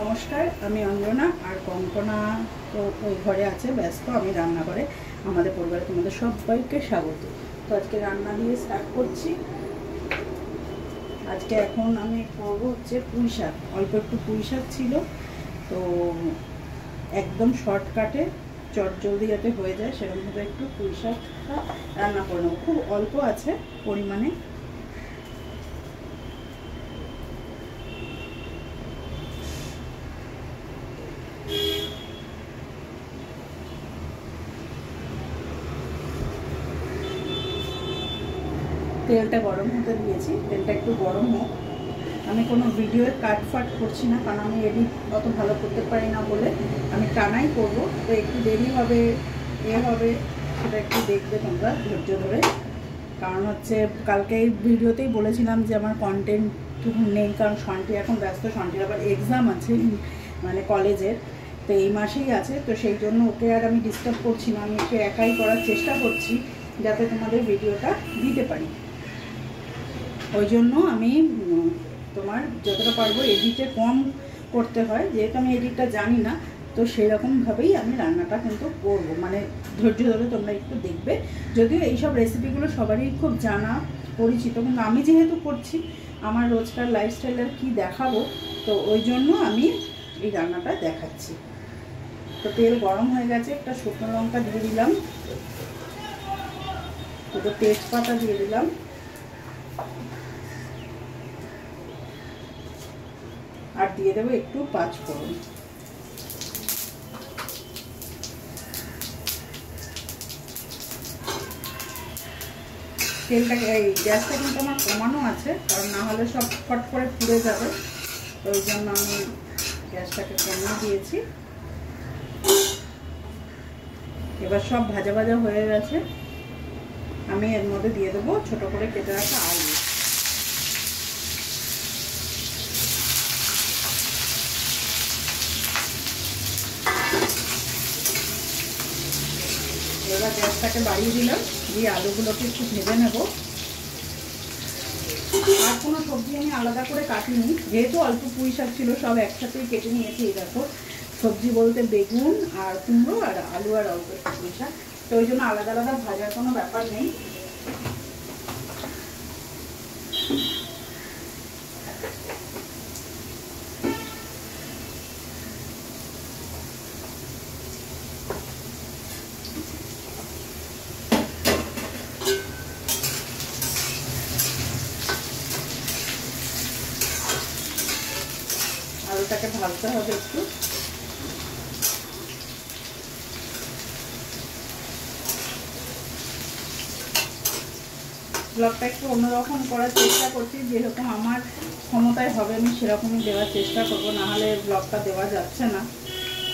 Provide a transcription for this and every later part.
নমস্কার, আমি অঞ্জনা আর কঙ্কনা তো ওই ঘরে আছে ব্যস্ত। আমি রান্না করে আমাদের পরিবারে তোমাদের সবাইকে স্বাগত। তো আজকে রান্না দিয়ে স্টার্ট করছি। আজকে এখন আমি করব হচ্ছে পুঁই শাক। অল্প একটু পুঁই শাক ছিল, তো একদম শর্টকাটে চটজলদি যাতে হয়ে যায় সেরকমভাবে একটু পুঁই শাকটা রান্না করে নেবো। খুব অল্প আছে পরিমাণে। তেলটা গরম হতে দিয়েছি, তেলটা একটু গরম হোক। আমি কোনো ভিডিওর কাট ফাট করছি না, কারণ আমি এডিট অত ভালো করতে পারি না বলে আমি টানাই করবো। তো একটু দেরি হবে, হবে সেটা একটু দেখবে তোমরা ধৈর্য ধরে। কারণ হচ্ছে কালকে এই ভিডিওতেই বলেছিলাম যে আমার কন্টেন্ট নেই, কারণ সন্টি এখন ব্যস্ত। সন্টির আবার এক্সাম আছে মানে কলেজের, তো এই মাসেই আছে। তো সেই জন্য ওকে আর আমি ডিস্টার্ব করছি না, আমি ওকে একাই করার চেষ্টা করছি যাতে তোমাদের ভিডিওটা দিতে পারি। ওই জন্য আমি তোমার যতটা পারবো এডিটে কম করতে হয়, যেহেতু আমি এডিটটা জানি না। তো সেরকমভাবেই আমি রান্নাটা কিন্তু করবো, মানে ধৈর্য ধরে তোমরা একটু দেখবে। যদিও এইসব রেসিপিগুলো সবারই খুব জানা পরিচিত, কিন্তু আমি যেহেতু করছি আমার রোজকার লাইফস্টাইলের কি দেখাবো, তো ওই জন্য আমি এই রান্নাটা দেখাচ্ছি। তো তেল গরম হয়ে গেছে, একটা শুকনো লঙ্কা দিয়ে দিলাম, দুটো তেজপাতা দিয়ে দিলাম, আর দিয়ে দেবো একটু পাঁচফোড়ন। তেলটাকে এই গ্যাসটা কিন্তু আমার কমানো আছে, কারণ না হলে সব ফট করে পুড়ে যাবে। তো ওই জন্য আমি গ্যাসটাকে কমিয়ে দিয়েছি। এবার সব ভাজা ভাজা হয়ে গেছে, আমি এর মধ্যে দিয়ে দেবো ছোট করে কেটে রাখা আলু। এবার গ্যাসটাকে বাড়িয়ে দিলাম, দিয়ে আলুগুলোকে একটু ভেজে নেব। আর কোনো সবজি আমি আলাদা করে কাটিনি, যেহেতু অল্প পুঁই শাক ছিল সব একসাথেই কেটে নিয়েছি। এই দেখো, সবজি বলতে বেগুন আর কুমড়ো আর আলু আর অল্প একটু পুঁই শাক, তো ওই জন্য আলাদা আলাদা ভাজার কোনো ব্যাপার নেই। আলুটাকে ভাজতে হবে একটু। ব্লগটা একটু অন্যরকম করার চেষ্টা করছি, যেরকম আমার ক্ষমতায় হবে আমি সেরকমই দেওয়ার চেষ্টা করবো, না হলে ব্লগটা দেওয়া যাচ্ছে না।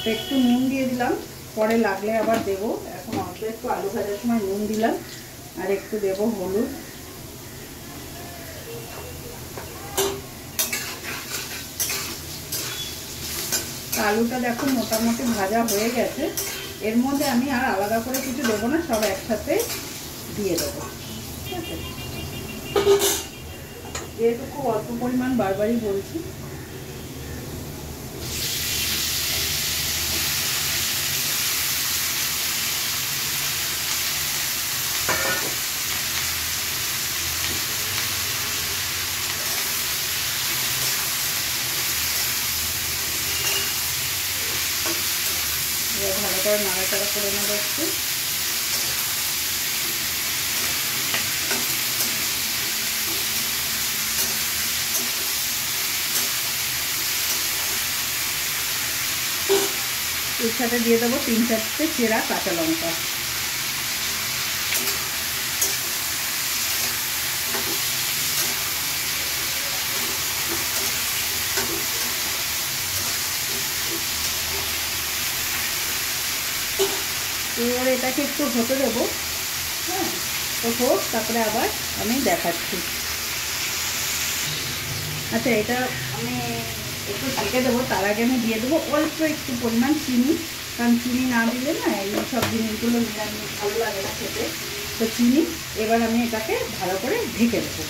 তো একটু নুন দিয়ে দিলাম, পরে লাগলে আবার দেবো। এখন অল্প একটু আলু ভাজার সময় নুন দিলাম, আর একটু দেবো হলুদ। আলুটা দেখো মোটামুটি ভাজা হয়ে গেছে। এর মধ্যে আমি আর আলাদা করে কিছু দেবো না, সব একসাথে দিয়ে দেবো, ঠিক আছে? যেহেতু খুব অল্প পরিমাণ বারবারই বলছি। ভালো করে নাড়াচাড়া করে নেবো একটু। এর সাথে দিয়ে দেবো 3-4টে চেরা কাঁচা লঙ্কা। এবার এটাকে একটু হতে দেবো, হ্যাঁ? তো হোক, তারপরে আবার আমি দেখাচ্ছি। আচ্ছা, এটা আমি একটু ঢেকে দেবো। তার আগে আমি দিয়ে দেবো অল্প একটু পরিমাণ চিনি, কারণ চিনি না দিলে না এই সব জিনিসগুলো ভালো লাগে না খেতে। তো চিনি, এবার আমি এটাকে ভালো করে ঢেকে দেবো,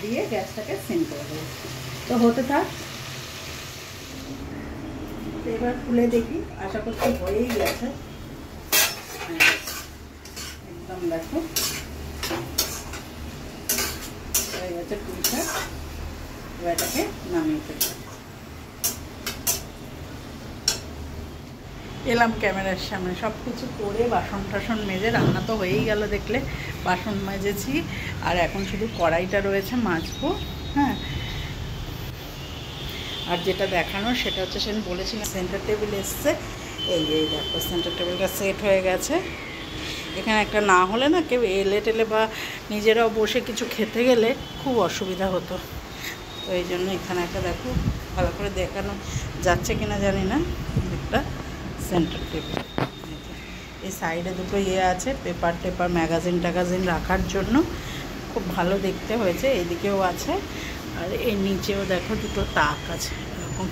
দিয়ে গ্যাসটাকে সিম করে দেবো। তো হতে থাক। এবার খুলে দেখি, আশা করছি হয়েই গেছে। একদম দেখো হয়ে গেছে পুঁই শাক। এবার এটাকে নামিয়ে ফেলবো। এলাম ক্যামেরার সামনে, সব কিছু করে বাসন টাসন মেজে, রান্না তো হয়েই গেল দেখলে, বাসন মেজেছি। আর এখন শুধু কড়াইটা রয়েছে মাজবো। হ্যাঁ, আর যেটা দেখানো সেটা হচ্ছে সেদিন বলেছিলাম সেন্টার টেবিল এসছে। এই দেখো সেন্টার টেবিলটা সেট হয়ে গেছে। এখানে একটা না হলে না কেউ এলে টেলে বা নিজেরাও বসে কিছু খেতে গেলে খুব অসুবিধা হতো। তো এই জন্য এখানে একটা দেখো ভালো করে দেখানো যাচ্ছে কিনা জানি না, একটা সেন্টার টেবিল। এই সাইডে দুটো আছে পেপার টেপার, ম্যাগাজিন ট্যাগাজিন রাখার জন্য, খুব ভালো দেখতে হয়েছে। এইদিকেও আছে, আর এর নিচেও দেখো দুটো তাক আছে এরকম।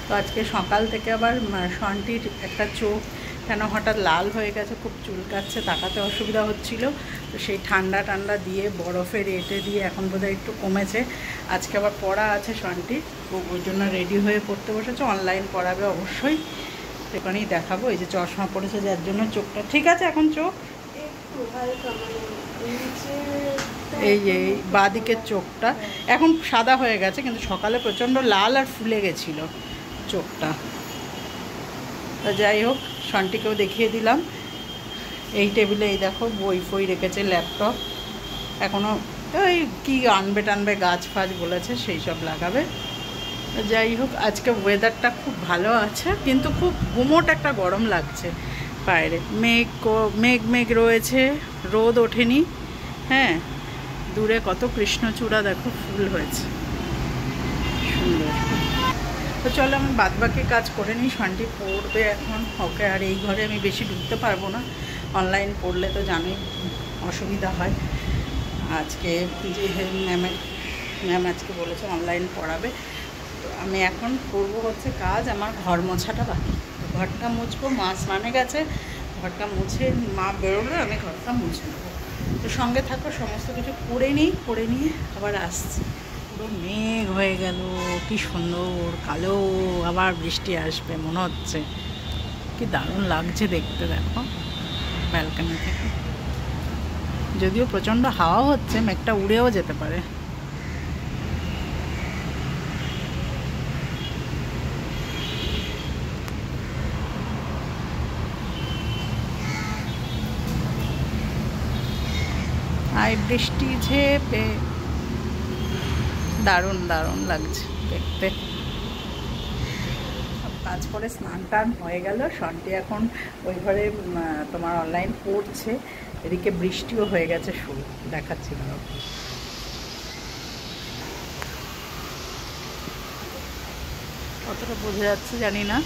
তো আজকে সকাল থেকে আবার শনটির একটা চোখ কেন হঠাৎ লাল হয়ে গেছে, খুব চুলকাচ্ছে, তাকাতে অসুবিধা হচ্ছিল। তো সেই ঠান্ডা টান্ডা দিয়ে বরফের এঁটে দিয়ে এখন বোধহয় একটু কমেছে। আজকে আবার পড়া আছে শনটির, ওই জন্য রেডি হয়ে পড়তে বসেছে। অনলাইন পড়াবে অবশ্যই, সেখানেই দেখাবো। এই যে চশমা পড়েছে যার জন্য চোখটা ঠিক আছে এখন। চোখ এই যে বাঁ দিকের চোখটা এখন সাদা হয়ে গেছে, কিন্তু সকালে প্রচণ্ড লাল আর ফুলে গেছিল চোখটা। তো যাই হোক, শনটিকেও দেখিয়ে দিলাম। এই টেবিলে এই দেখো বই ফই রেখেছে, ল্যাপটপ, এখনও ওই কী আনবে টানবে গাছ ফাছ বলেছে সেই সব লাগাবে। যাই হোক, আজকে ওয়েদারটা খুব ভালো আছে, কিন্তু খুব গুমোট একটা গরম লাগছে বাইরে। মেঘ মেঘ রয়েছে, রোদ ওঠেনি। হ্যাঁ, দূরে কত কৃষ্ণচূড়া দেখো ফুল হয়েছে, সুন্দর। তো চলো আমি বাদবাকি কাজ করে নিই। শনটি পড়বে এখন, ওকে আর এই ঘরে আমি বেশি ঢুকতে পারবো না, অনলাইন পড়লে তো জানোই অসুবিধা হয়। আজকে যে ম্যাম আজকে বলেছে অনলাইন পড়াবে। তো আমি এখন করবো হচ্ছে কাজ, আমার ঘর মোছাটা বাকি। ঘরটা মুছবো, মা স্নানে গেছে, ঘরটা মুছে মা বেরোলে আমি ঘরটা মুছে নেবো। তো সঙ্গে থাকো, সমস্ত কিছু করে নিয়ে আবার আসছি। পুরো মেঘ হয়ে গেল, কি সুন্দর কালো, আবার বৃষ্টি আসবে মনে হচ্ছে। কি দারুণ লাগছে দেখতে দেখো ব্যালকনি থেকে। যদিও প্রচণ্ড হাওয়া হচ্ছে, মেঘটা উড়েও যেতে পারে। আর বৃষ্টি ঝেপে দারুণ দারুণ লাগছে দেখতে। কাজ করে স্নান টান হয়ে গেল, শনটি এখন ওই ঘরে তোমার অনলাইন পড়ছে। এদিকে বৃষ্টিও হয়ে গেছে শুরু, দেখাচ্ছি না কতটা বোঝা যাচ্ছে জানি না।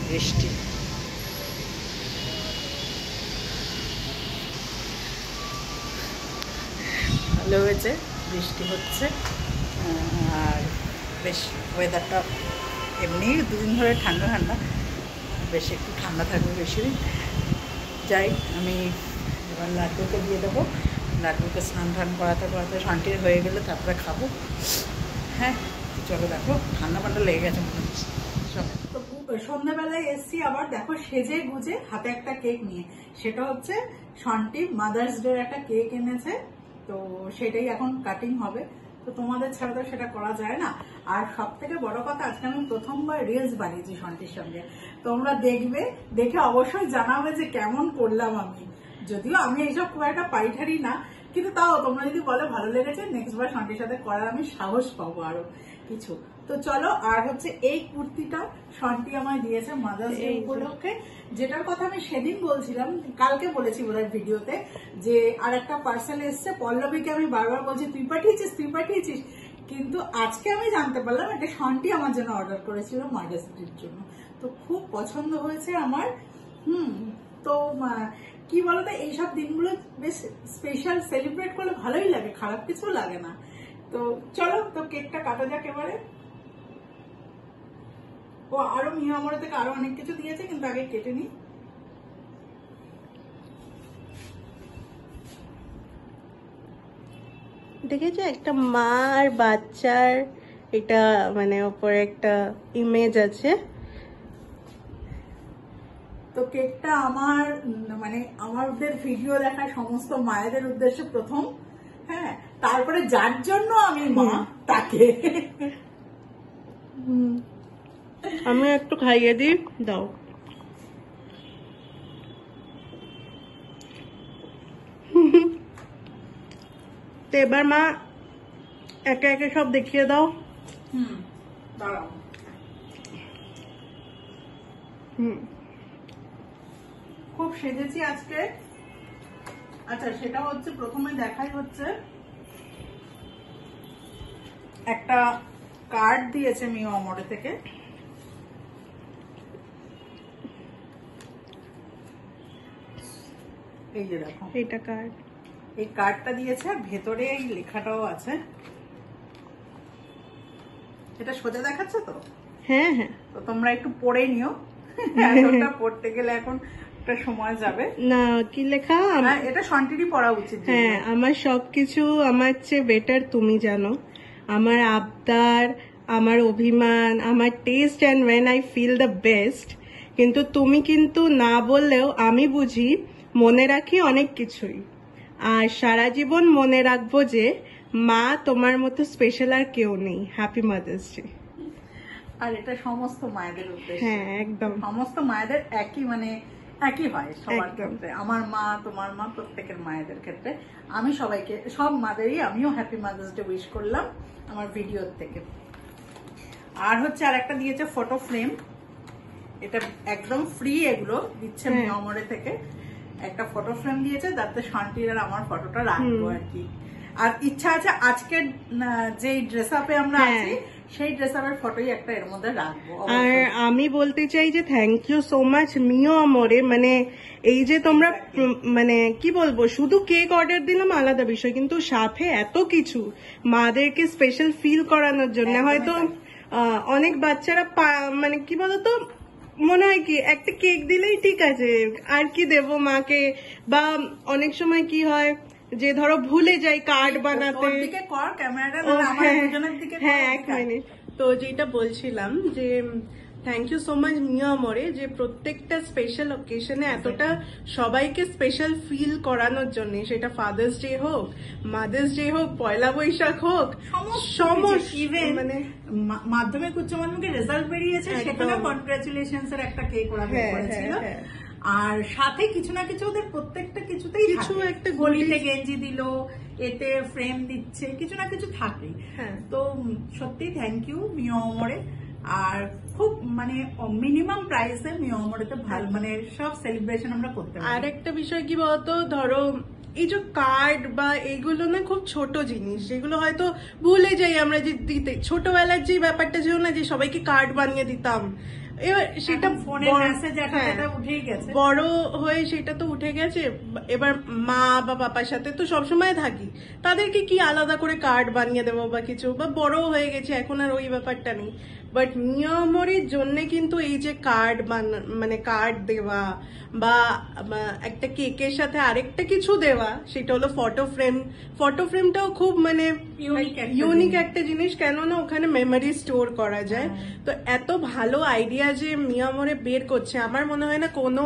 বৃষ্টি ভালো হয়েছে, বৃষ্টি হচ্ছে। আর বেশ ওয়েদারটা এমনি দুদিন ধরে ঠান্ডা ঠান্ডা, বেশ একটু ঠান্ডা থাকবে বেশি দিন। যাই, আমি এবার লাড্ডুকে দিয়ে দেবো। লাড্ডুকে স্নান টান করাতে শান্তির হয়ে গেলে তারপরে খাবো। হ্যাঁ চলো, দেখো ঠান্ডা ফান্ডা লেগে গেছে মনে হচ্ছে সব। তো সন্ধ্যাবেলায় এসছি আবার দেখো সেজে গুজে, হাতে একটা কেক নিয়ে। সেটা হচ্ছে শনটি মাদার্স ডে একটা কেক এনেছে, তো সেটাই এখন কাটিং হবে। তো তোমাদের ছাড়া তো সেটা করা যায় না। আর সব থেকে বড় কথা, আজকে আমি প্রথমবার রিলস বানিয়েছি শনটির সঙ্গে। তোমরা দেখবে, দেখে অবশ্যই জানাবে যে কেমন করলাম আমি। যদিও আমি এইসব খুব একটা পাইঠারি না, কিন্তু তাও তোমরা যদি বলো ভালো লেগেছে, নেক্সট বার শনটির সাথে করার আমি সাহস পাবো আরো কিছু। তো চলো, আর হচ্ছে এই কুর্তিটা শনটি আমায় দিয়েছে মাদার্স ডে উপলক্ষে, যেটার কথা আমি সেদিন বলছিলাম, কালকে বলেছি বোধহয় ভিডিওতে, যে আর একটা পার্সেল এসছে। পল্লবীকে আমি বারবার বলছি তুই পাঠিয়েছিস, কিন্তু আজকে আমি জানতে পারলাম এটা শনটি আমার জন্য অর্ডার করেছিল মাদার্স ডের জন্য। তো খুব পছন্দ হয়েছে আমার। তো কি বলতো, এইসব দিনগুলো বেশ স্পেশাল, সেলিব্রেট করলে ভালোই লাগে, খারাপ কিছু লাগে না। তো চলো, তো কেকটা কাটা যাক এবারে। ও আরো মিয়ামরে থেকে আরো অনেক কিছু দিয়েছে, কিন্তু আগে কেটে নি। দেখেছো একটা মা আর বাচ্চার এটা মানে উপরে একটা ইমেজ আছে। তো কেকটা আমার মানে আমাদের ভিডিও দেখা সমস্ত মায়েদের উদ্দেশ্যে প্রথম, হ্যাঁ, তারপরে যার জন্য আমি মা তাকে। আমি একটু খাইয়ে দিই, দাও। তো এবার মা একে একে সব দেখিয়ে দাও। দাঁড়াও। খুব সেজেছি আজকে। আচ্ছা, সেটা হচ্ছে প্রথমে দেখাই হচ্ছে একটা কার্ড দিয়েছে মিও আমরে থেকে। এই যে দেখো, এইটা কার্ড, এই কার্ডটা দিয়েছে আর ভেতরে এই লেখাটাও আছে। এটা সোজা দেখাচ্ছে তো? হ্যাঁ হ্যাঁ। তো তোমরা একটু পড়ে নিও, এতটা পড়তে গেলে এখন একটা সময় যাবে না। কি লেখা? এটা শান্তিরই পড়া উচিত। হ্যাঁ, আমার সবকিছু আমার চেয়ে বেটার তুমি জানো, আমার আবদার, আমার অভিমান, আমার taste and when I feel the best. কিন্তু তুমি কিন্তু না বললেও আমি বুঝি, মনে রাখি অনেক কিছুই। আর সারা জীবন মনে রাখবো যে মা তোমার মতো স্পেশাল আর কেউ নেই। Happy mother's day. আর এটা সমস্ত মায়েদের উদ্দেশ্যে। হ্যাঁ একদম, সমস্ত মায়েদের একই মানে একই হয় সবার ক্ষেত্রে। আমার মা, তোমার মা, প্রত্যেকের মায়েদের ক্ষেত্রে আমি সবাইকে, সব মাদেরই আমিও হ্যাপি মাদার্স ডে উইশ করলাম আমার ভিডিওর থেকে। আর হচ্ছে আর একটা দিয়েছে ফটো ফ্রেম, এটা একদম ফ্রি, এগুলো দিচ্ছে মিও আমরে থেকে। একটা ফটো ফ্রেম দিয়েছে, যাতে শান্তির আর আমার ফটোটা রাখবো আর কি। আর ইচ্ছা আছে আজকের যে ড্রেস আপে আমরা আছি সেই ড্রেস আপের ফটোই একটা এর মধ্যে রাখবো। আর আমি বলতে চাই যে thank you so much Mio আমরে, মানে এই যে তোমরা মানে কি বলবো, শুধু কেক অর্ডার দিলাম আলাদা বিষয়, কিন্তু সাথে এত কিছু মাদেরকে স্পেশাল ফিল করানোর জন্য। হয়তো অনেক বাচ্চারা মানে কি বলতো, মনে হয় কি একটা কেক দিলেই ঠিক আছে, আর কি দেবো মাকে, বা অনেক সময় কি হয় যে ধরো ভুলে যাই কার্ড বানাতে। হ্যাঁ, এক মিনিট। তো যেটা বলছিলাম যে thank you so much Mio আমরে, যে প্রত্যেকটা স্পেশাল অকেশনে এতটা সবাইকে স্পেশাল ফিল করানোর জন্য, সেটা ফাদার্স ডে হোক, মাদার্স ডে হোক, পয়লা বৈশাখ হোক, সমস্ত মানে মাধ্যমিক উচ্চ মাধ্যমিকের রেজাল্ট বেরিয়েছে, সেখানে কনগ্রাচুলেশনস এর একটা কেক ওরা করেছিল। আর সাথে কিছু না কিছু ওদের প্রত্যেকটা কিছুতেই কিছু একটা গলিতে গেঞ্জি দিল, এতে ফ্রেম দিচ্ছে, কিছু না কিছু থাকে। তো সত্যি থ্যাংক ইউ মিও আমরে। আর খুব মানে মিনিমাম প্রাইসে মিও আমরেতে ভালো মানে সব সেলিব্রেশন আমরা করতে পারি। আর একটা বিষয় কি বলতো, ধরো এই যে কার্ড বা এইগুলো না খুব ছোট জিনিস, যেগুলো হয়তো ভুলে যাই আমরা যে দিতে। ছোটবেলার যে ব্যাপারটা ছিল না, যে সবাইকে কার্ড বানিয়ে দিতাম, এবার সেটা উঠেই গেছে, বড় হয়ে সেটা তো উঠে গেছে। এবার মা বা পাপার সাথে তো সবসময় থাকি, তাদেরকে কি আলাদা করে কার্ড বানিয়ে দেবো বা কিছু, বা বড় হয়ে গেছে এখন আর ওই ব্যাপারটা নেই। বাট মিও আমরের জন্য কিন্তু এই যে কার্ড মানে কার্ড দেওয়া বা একটা কেকের সাথে আরেকটা কিছু দেওয়া, সেটা হলো ফটো ফ্রেম। ফটো ফ্রেমটাও খুব মানে ইউনিক একটা জিনিস, কেননা ওখানে মেমোরি স্টোর করা যায়। তো এত ভালো আইডিয়া যে মিও আমরে বের করছে, আমার মনে হয় না কোনো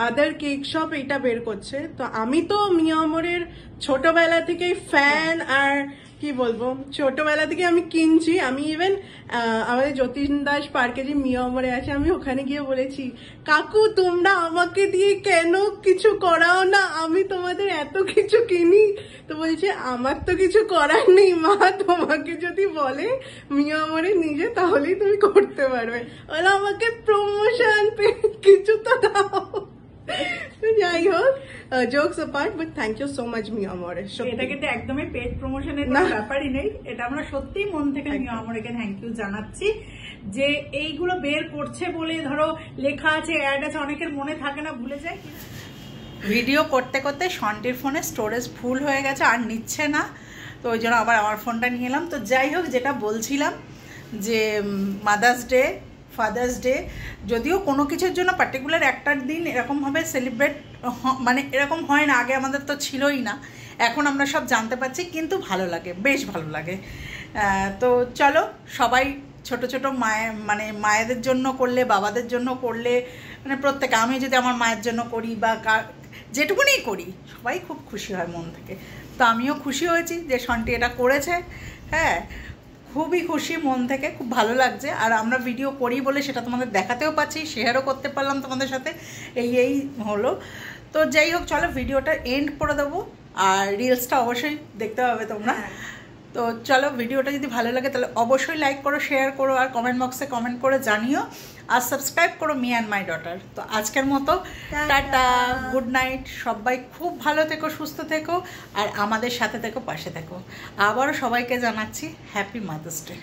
আদার কেক শপ এটা বের করছে। তো আমি তো মিও আমরের ছোটবেলা থেকেই ফ্যান। আর কি বলবো, ছোটবেলা থেকে আমি কিনছি। আমি ইভেন আমাদের যতীন দাস পার্কে যে মিও আমরে আছে, আমি ওখানে গিয়ে বলেছি, কাকু তোমরা আমাকে দিয়ে কেন কিছু করাও না, আমি তোমাদের এত কিছু কিনি। তো বলছে আমার তো কিছু করার নেই মা, তোমাকে যদি বলে মিও আমরে নিজে তাহলেই তুমি করতে পারবে, ওরা আমাকে প্রমোশন কিছু তো দাও। যাই হোক, jokes apart, but thank you so much Mio Amore. এটা কিন্তু একদমই পেড প্রমোশনের ব্যাপারই নেই, এটা আমরা সত্যিই মন থেকে মিও আমরেকে থ্যাংক ইউ জানাচ্ছি যে এইগুলো বের করছে বলে। ধরো লেখা আছে, অ্যাড আছে, অনেকের মনে থাকে না, ভুলে যায়। ভিডিও করতে করতে শান্তির ফোনে স্টোরেজ ফুল হয়ে গেছে, আর নিচ্ছে না, তো ওই জন্য আবার আমার ফোনটা নিয়ে এলাম। তো যাই হোক, যেটা বলছিলাম যে মাদার্স ডে, ফাদার্স ডে, যদিও কোনো কিছুর জন্য পার্টিকুলার একটা দিন এরকমভাবে সেলিব্রেট মানে এরকম হয় না, আগে আমাদের তো ছিলই না, এখন আমরা সব জানতে পারছি, কিন্তু ভালো লাগে, বেশ ভালো লাগে। তো চলো সবাই ছোট ছোট মানে মায়েদের জন্য করলে, বাবাদের জন্য করলে, মানে প্রত্যেকে, আমি যদি আমার মায়ের জন্য করি বা যেটুকুনি করি, সবাই খুব খুশি হয় মন থেকে। তো আমিও খুশি হয়েছি যে শন্টি এটা করেছে। হ্যাঁ, খুবই খুশি মন থেকে, খুব ভালো লাগছে। আর আমরা ভিডিও করি বলে সেটা তোমাদের দেখাতেও পাচ্ছি, শেয়ারও করতে পারলাম তোমাদের সাথে, এই হলো। তো যাই হোক, চলো ভিডিওটা এন্ড করে দেবো, আর রিলসটা অবশ্যই দেখতে হবে তোমরা। তো চলো, ভিডিওটা যদি ভালো লাগে তাহলে অবশ্যই লাইক করো, শেয়ার করো, আর কমেন্ট বক্সে কমেন্ট করে জানিও, আর সাবস্ক্রাইব করো মি অ্যান্ড মাই ডটার। তো আজকের মতো টাটা, গুড নাইট। সবাই খুব ভালো থেকো, সুস্থ থেকো, আর আমাদের সাথে থেকো, পাশে থেকো। আবারও সবাইকে জানাচ্ছি হ্যাপি মাদার্স ডে।